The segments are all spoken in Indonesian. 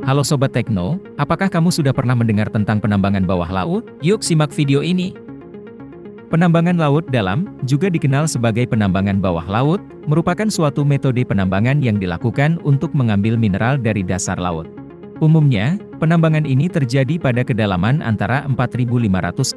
Halo Sobat Tekno, apakah kamu sudah pernah mendengar tentang penambangan bawah laut? Yuk simak video ini. Penambangan laut dalam, juga dikenal sebagai penambangan bawah laut, merupakan suatu metode penambangan yang dilakukan untuk mengambil mineral dari dasar laut. Umumnya, penambangan ini terjadi pada kedalaman antara 4.500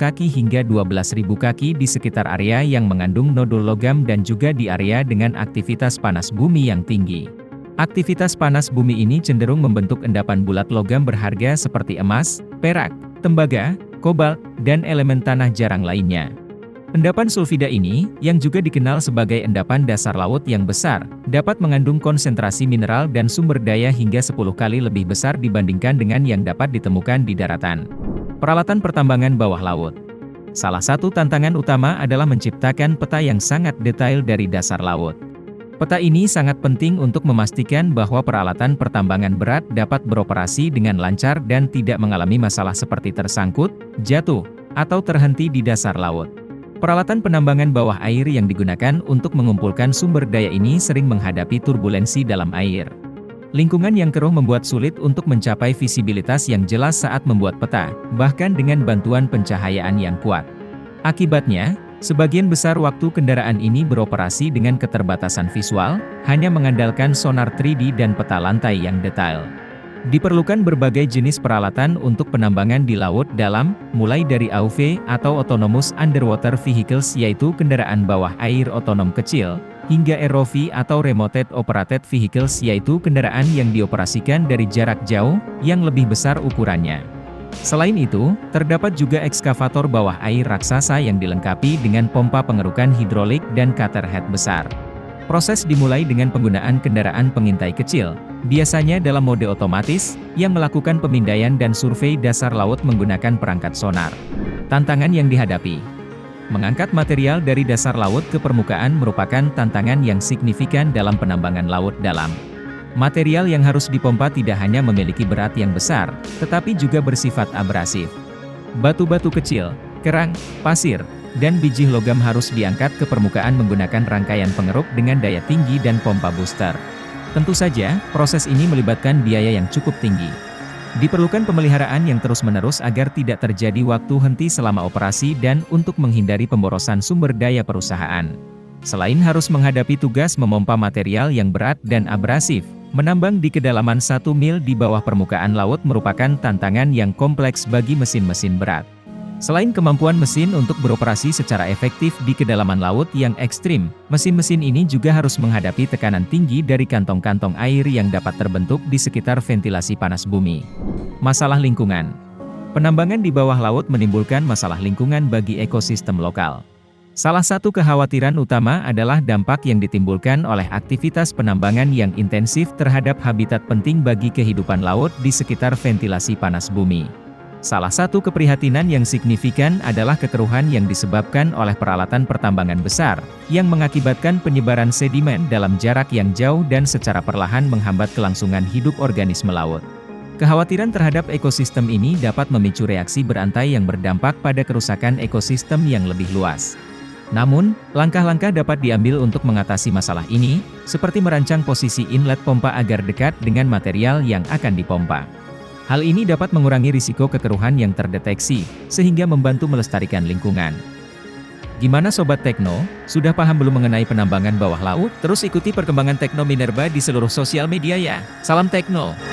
kaki hingga 12.000 kaki di sekitar area yang mengandung nodul logam dan juga di area dengan aktivitas panas bumi yang tinggi. Aktivitas panas bumi ini cenderung membentuk endapan bulat logam berharga seperti emas, perak, tembaga, kobalt, dan elemen tanah jarang lainnya. Endapan sulfida ini, yang juga dikenal sebagai endapan dasar laut yang besar, dapat mengandung konsentrasi mineral dan sumber daya hingga 10 kali lebih besar dibandingkan dengan yang dapat ditemukan di daratan. Peralatan pertambangan bawah laut. Salah satu tantangan utama adalah menciptakan peta yang sangat detail dari dasar laut. Peta ini sangat penting untuk memastikan bahwa peralatan pertambangan berat dapat beroperasi dengan lancar dan tidak mengalami masalah seperti tersangkut, jatuh, atau terhenti di dasar laut. Peralatan penambangan bawah air yang digunakan untuk mengumpulkan sumber daya ini sering menghadapi turbulensi dalam air. Lingkungan yang keruh membuat sulit untuk mencapai visibilitas yang jelas saat membuat peta, bahkan dengan bantuan pencahayaan yang kuat. Akibatnya, sebagian besar waktu kendaraan ini beroperasi dengan keterbatasan visual, hanya mengandalkan sonar 3D dan peta lantai yang detail. Diperlukan berbagai jenis peralatan untuk penambangan di laut dalam, mulai dari AUV atau Autonomous Underwater Vehicles yaitu kendaraan bawah air otonom kecil, hingga ROV atau Remote Operated Vehicles yaitu kendaraan yang dioperasikan dari jarak jauh, yang lebih besar ukurannya. Selain itu, terdapat juga ekskavator bawah air raksasa yang dilengkapi dengan pompa pengerukan hidrolik dan cutter head besar. Proses dimulai dengan penggunaan kendaraan pengintai kecil, biasanya dalam mode otomatis, yang melakukan pemindaian dan survei dasar laut menggunakan perangkat sonar. Tantangan yang dihadapi. Mengangkat material dari dasar laut ke permukaan merupakan tantangan yang signifikan dalam penambangan laut dalam. Material yang harus dipompa tidak hanya memiliki berat yang besar, tetapi juga bersifat abrasif. Batu-batu kecil, kerang, pasir, dan biji logam harus diangkat ke permukaan menggunakan rangkaian pengeruk dengan daya tinggi dan pompa booster. Tentu saja, proses ini melibatkan biaya yang cukup tinggi. Diperlukan pemeliharaan yang terus-menerus agar tidak terjadi waktu henti selama operasi dan untuk menghindari pemborosan sumber daya perusahaan. Selain harus menghadapi tugas memompa material yang berat dan abrasif, menambang di kedalaman 1 mil di bawah permukaan laut merupakan tantangan yang kompleks bagi mesin-mesin berat. Selain kemampuan mesin untuk beroperasi secara efektif di kedalaman laut yang ekstrim, mesin-mesin ini juga harus menghadapi tekanan tinggi dari kantong-kantong air yang dapat terbentuk di sekitar ventilasi panas bumi. Masalah lingkungan. Penambangan di bawah laut menimbulkan masalah lingkungan bagi ekosistem lokal. Salah satu kekhawatiran utama adalah dampak yang ditimbulkan oleh aktivitas penambangan yang intensif terhadap habitat penting bagi kehidupan laut di sekitar ventilasi panas bumi. Salah satu keprihatinan yang signifikan adalah kekeruhan yang disebabkan oleh peralatan pertambangan besar, yang mengakibatkan penyebaran sedimen dalam jarak yang jauh dan secara perlahan menghambat kelangsungan hidup organisme laut. Kekhawatiran terhadap ekosistem ini dapat memicu reaksi berantai yang berdampak pada kerusakan ekosistem yang lebih luas. Namun, langkah-langkah dapat diambil untuk mengatasi masalah ini, seperti merancang posisi inlet pompa agar dekat dengan material yang akan dipompa. Hal ini dapat mengurangi risiko kekeruhan yang terdeteksi, sehingga membantu melestarikan lingkungan. Gimana Sobat Tekno, sudah paham belum mengenai penambangan bawah laut? Terus ikuti perkembangan Tekno Minerba di seluruh sosial media ya. Salam Tekno!